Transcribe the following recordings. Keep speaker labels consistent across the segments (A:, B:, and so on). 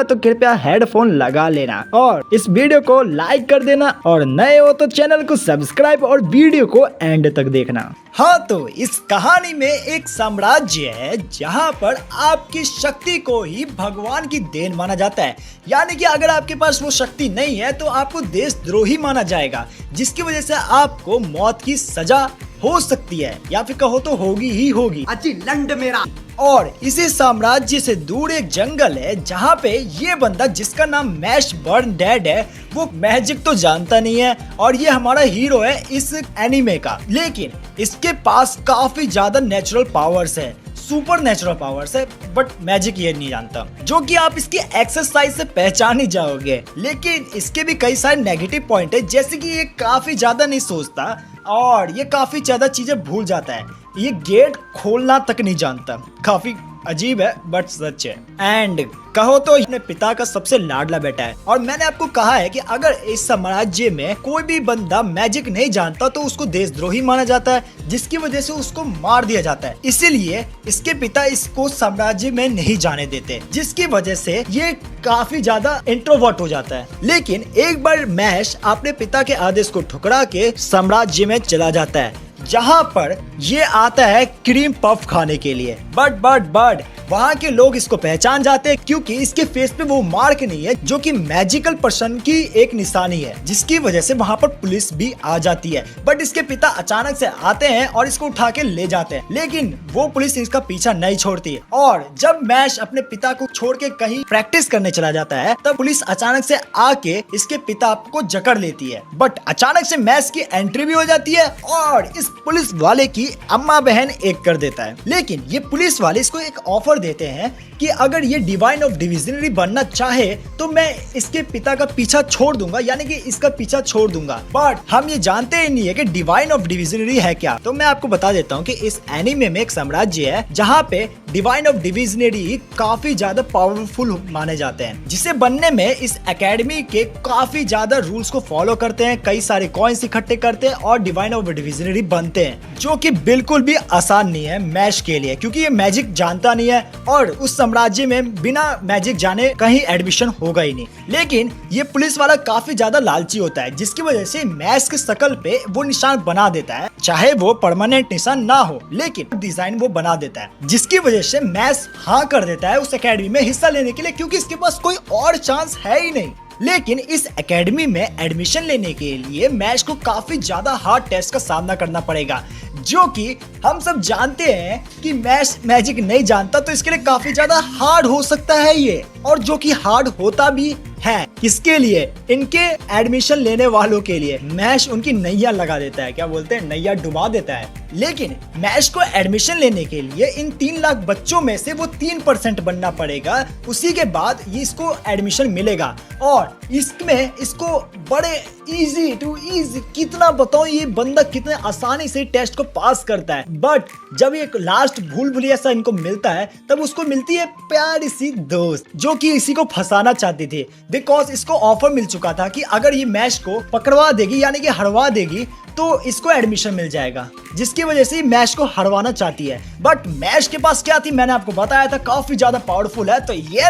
A: तो कृपया हेडफोन लगा लेना और इस वीडियो को लाइक कर देना और नए हो तो चैनल को सब्सक्राइब और वीडियो को एंड तक देखना। हाँ, तो इस कहानी में एक साम्राज्य है जहाँ पर आपकी शक्ति को ही भगवान की देन माना जाता है। यानी कि अगर आपके पास वो शक्ति नहीं है तो आपको देशद्रोही माना जाएगा, जिसकी वजह से आपको मौत की सजा हो सकती है या फिर कहो तो होगी ही होगी।
B: अजी लंड मेरा।
A: और इसी साम्राज्य से दूर एक जंगल है जहाँ पे ये बंदा जिसका नाम मैश बर्न डेड है, वो मैजिक तो जानता नहीं है और ये हमारा हीरो है इस एनीमे का, लेकिन इसके पास काफी ज्यादा नेचुरल पावर्स है, सुपर नेचुरल पावर्स है, बट मैजिक ये नहीं जानता, जो कि आप इसकी एक्सरसाइज से पहचान ही जाओगे। लेकिन इसके भी कई सारे नेगेटिव पॉइंट है, जैसे कि ये काफी ज्यादा नहीं सोचता और ये काफी ज्यादा चीजें भूल जाता है, ये गेट खोलना तक नहीं जानता। काफी अजीब है बट सच है। एंड कहो तो अपने पिता का सबसे लाडला बेटा है और मैंने आपको कहा है कि अगर इस साम्राज्य में कोई भी बंदा मैजिक नहीं जानता तो उसको देशद्रोही माना जाता है, जिसकी वजह से उसको मार दिया जाता है। इसीलिए इसके पिता इसको साम्राज्य में नहीं जाने देते, जिसकी वजह से ये काफी ज्यादा इंट्रोवर्ट हो जाता है। लेकिन एक बार मैश अपने पिता के आदेश को ठुकरा के साम्राज्य में चला जाता है, जहाँ पर ये आता है क्रीम पफ खाने के लिए। बट वहाँ के लोग इसको पहचान जाते हैं क्योंकि इसके फेस पे वो मार्क नहीं है, जो कि मैजिकल पर्सन की एक निशानी है, जिसकी वजह से वहाँ पर पुलिस भी आ जाती है। बट इसके पिता अचानक से आते हैं और इसको उठा के ले जाते हैं, लेकिन वो पुलिस इसका पीछा नहीं छोड़ती है। और जब मैश अपने पिता को छोड़ के कहीं प्रैक्टिस करने चला जाता है, तब पुलिस अचानक से आके इसके पिता को जकड़ लेती है। बट अचानक से मैश की एंट्री भी हो जाती है और इस पुलिस वाले की अम्मा बहन एक कर देता है। लेकिन ये पुलिस वाले इसको एक ऑफर देते हैं कि अगर ये डिवाइन ऑफ डिविजनरी बनना चाहे तो मैं इसके पिता का पीछा छोड़ दूंगा, यानी कि इसका पीछा छोड़ दूंगा। बट हम ये जानते ही नहीं है कि डिवाइन ऑफ डिविजनरी है क्या। तो मैं आपको बता देता हूँ कि इस एनीमे में एक साम्राज्य है जहाँ पे डिवाइन ऑफ डिविजनरी काफी ज्यादा पावरफुल माने जाते हैं, जिसे बनने में इस एकेडमी के काफी ज्यादा रूल्स को फॉलो करते हैं, कई सारे कॉइन्स इकट्ठे करते हैं और डिवाइन ऑफ डिविजनरी बनते हैं, जो कि बिल्कुल भी आसान नहीं है मैश के लिए, क्योंकि ये मैजिक जानता नहीं है और उस साम्राज्य में बिना मैजिक जाने कहीं एडमिशन होगा ही नहीं। लेकिन ये पुलिस वाला काफी ज्यादा लालची होता है, जिसकी वजह से मैश के शकल पे वो निशान बना देता है, चाहे वो परमानेंट निशान ना हो, लेकिन डिजाइन वो बना देता है, जिसकी वजह से मैश हाँ कर देता है उस एकेडमी में हिस्सा लेने के लिए, क्योंकि इसके पास कोई और चांस है ही नहीं। लेकिन इस एकेडमी में एडमिशन लेने के लिए मैश को काफी ज्यादा हार्ड टेस्ट का सामना करना पड़ेगा, जो कि हम सब जानते हैं कि मैश मैजिक नहीं जानता, तो इसके लिए काफी ज्यादा हार्ड हो सकता है ये, और जो कि हार्ड होता भी है। किसके लिए? इनके एडमिशन लेने वालों के लिए। मैश उनकी नैया लगा देता है, क्या बोलते हैं, नैया डुबा देता है। लेकिन मैश को एडमिशन लेने के लिए इन 3 लाख बच्चों में से वो 3% बनना पड़ेगा, उसी के बाद ये इसको एडमिशन मिलेगा। और इसमें इसको बड़े इजी टू इजी, कितना बताओ ये बंदा कितने आसानी से टेस्ट को पास करता है। बट जब ये लास्ट भूल भुलैया सा इनको मिलता है, तब उसको मिलती है प्यारी सी दोस्त, जो कि इसी को फंसाना चाहती थी, बिकॉज इसको ऑफर मिल चुका था कि अगर ये मैश को पकड़वा देगी, यानी कि हरवा देगी, तो इसको एडमिशन मिल जाएगा, जिसकी वजह से मैश को हरवाना चाहती है। बट मैश के पास क्या थी, मैंने आपको बताया था, काफी ज्यादा पावरफुल है। तो ये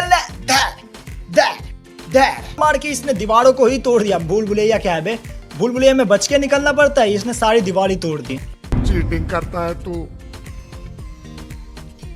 A: मार के इसने दीवारों को ही तोड़ दिया। भूल भुलैया क्या है बे, भूल भुलैया में बच के निकलना पड़ता है, इसने सारी दीवार ही तोड़ दी।
C: चीटिंग करता है तू,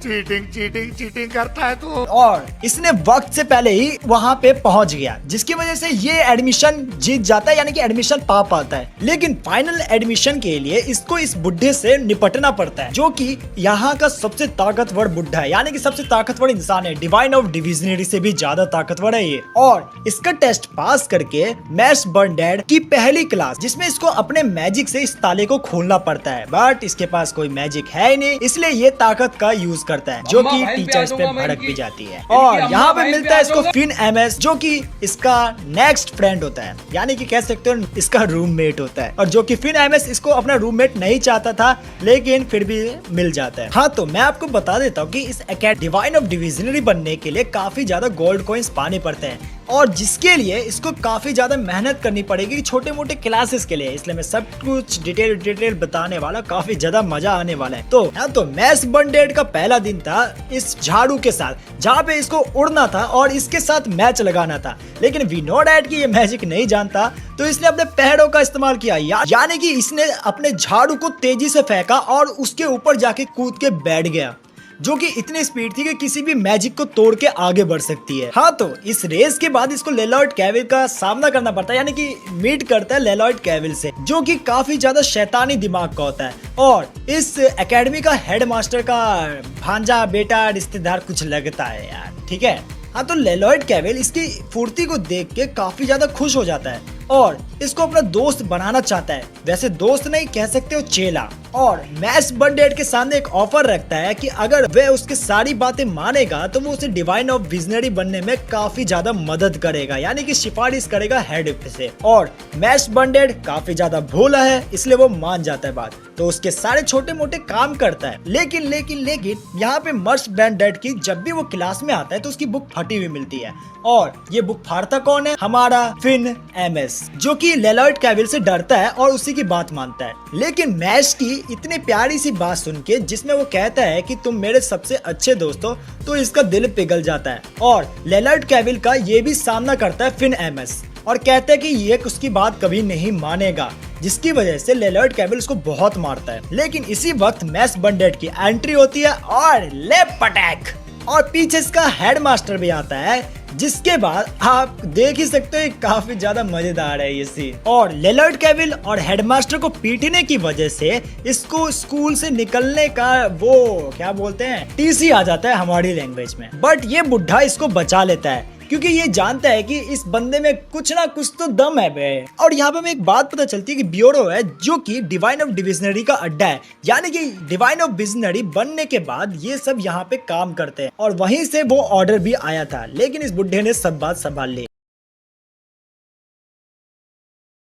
C: चीटिंग करता है तो।
A: और इसने वक्त से पहले ही वहां पे पहुंच गया, जिसकी वजह से ये एडमिशन जीत जाता है, यानी कि एडमिशन पा पाता है। लेकिन फाइनल एडमिशन के लिए इसको इस बुढ़े से निपटना पड़ता है, जो कि यहाँ का सबसे ताकतवर बुढ़ा है, यानी कि सबसे ताकतवर इंसान है, डिवाइन ऑफ डिविजनरी से भी ज्यादा ताकतवर है ये। और इसका टेस्ट पास करके मैश बर्न डेड की पहली क्लास, जिसमें इसको अपने मैजिक से इस ताले को खोलना पड़ता है, बट इसके पास कोई मैजिक है ही नहीं, इसलिए ये ताकत का यूज करता है, जो कि टीचर्स पे भड़क भी जाती है। और यहाँ पे मिलता है इसको फिन एमएस, जो कि इसका नेक्स्ट फ्रेंड होता है, यानी कि कह सकते हो इसका रूममेट होता है, और जो कि फिन एमएस इसको अपना रूममेट नहीं चाहता था, लेकिन फिर भी मिल जाता है। हाँ, तो मैं आपको बता देता हूँ कि इस डिवाइन ऑफ डिविजनरी बनने के लिए काफी ज्यादा गोल्ड कॉइन्स पाने पड़ते हैं, और जिसके लिए इसको काफी ज्यादा मेहनत करनी पड़ेगी छोटे मोटे क्लासेस के लिए। इसलिए मैं सब कुछ डिटेल बताने वाला, काफी ज्यादा मजा आने वाला है। तो मैश बर्न डेड का पहला दिन था इस झाड़ू के साथ, जहाँ पे इसको उड़ना था और इसके साथ मैच लगाना था। लेकिन वी नो डैट कि ये मैजिक नहीं जानता, तो इसने अपने पैरों का इस्तेमाल किया, यानी कि इसने अपने झाड़ू को तेजी से फेंका और उसके ऊपर जाके कूद के बैठ गया, जो कि इतनी स्पीड थी कि किसी भी मैजिक को तोड़ के आगे बढ़ सकती है। हाँ, तो इस रेस के बाद इसको लेलॉयड कैविल का सामना करना पड़ता है, यानी कि मीट करता है लेलॉयड कैविल से, जो कि काफी ज्यादा शैतानी दिमाग का होता है और इस एकेडमी का हेडमास्टर का भांजा बेटा रिश्तेदार कुछ लगता है यार, ठीक है। हाँ, तो लेलॉयड कैविल इसकी फुर्ती को देख के काफी ज्यादा खुश हो जाता है और इसको अपना दोस्त बनाना चाहता है। वैसे दोस्त नहीं कह सकते हो, चेला। और मैश बर्न डेड के सामने एक ऑफर रखता है कि अगर वह उसके सारी बातें मानेगा तो वो उसे डिवाइन ऑफ विजनरी बनने में काफी ज्यादा मदद करेगा, यानी कि सिफारिश करेगा हेड से। और मैश बर्न डेड काफी ज्यादा भोला है, इसलिए वो मान जाता है बात, तो उसके सारे छोटे मोटे काम करता है। लेकिन यहाँ पे मैश बर्न डेड की जब भी वो क्लास में आता है तो उसकी बुक फटी हुई मिलती है, और ये बुक फाड़ता कौन है? हमारा फिन एमएस, जो कि लेलॉयड कैविल से डरता है और उसी की बात मानता है। लेकिन मैश की इतनी प्यारी सी बात सुन के, जिसमें वो कहता है कि तुम मेरे सबसे अच्छे दोस्त हो, तो इसका दिल पिघल जाता है और लेलॉयड कैविल का ये भी सामना करता है फिन एमएस और कहता है कि ये उसकी बात कभी नहीं मानेगा, जिसकी वजह से लेलॉयड कैविल उसको बहुत मारता है। लेकिन इसी वक्त मैश बर्न डेड की एंट्री होती है और लेप अटैक, और पीछे इसका हेडमास्टर भी आता है, जिसके बाद आप देख ही सकते हो काफी ज्यादा मजेदार है ये सीन। और लेलॉयड कैविल और हेडमास्टर को पीटने की वजह से इसको स्कूल से निकलने का वो क्या बोलते हैं, टीसी आ जाता है हमारी लैंग्वेज में। बट ये बुढ़ा इसको बचा लेता है क्योंकि ये जानता है कि इस बंदे में कुछ ना कुछ तो दम है बे। और यहाँ पे हमें एक बात पता चलती है कि ब्यूरो है जो कि डिवाइन ऑफ डिविजनरी का अड्डा है, यानी कि डिवाइन ऑफ विजनरी बनने के बाद ये सब यहाँ पे काम करते हैं, और वहीं से वो ऑर्डर भी आया था। लेकिन इस बुढ़े ने सब बात संभाल ली।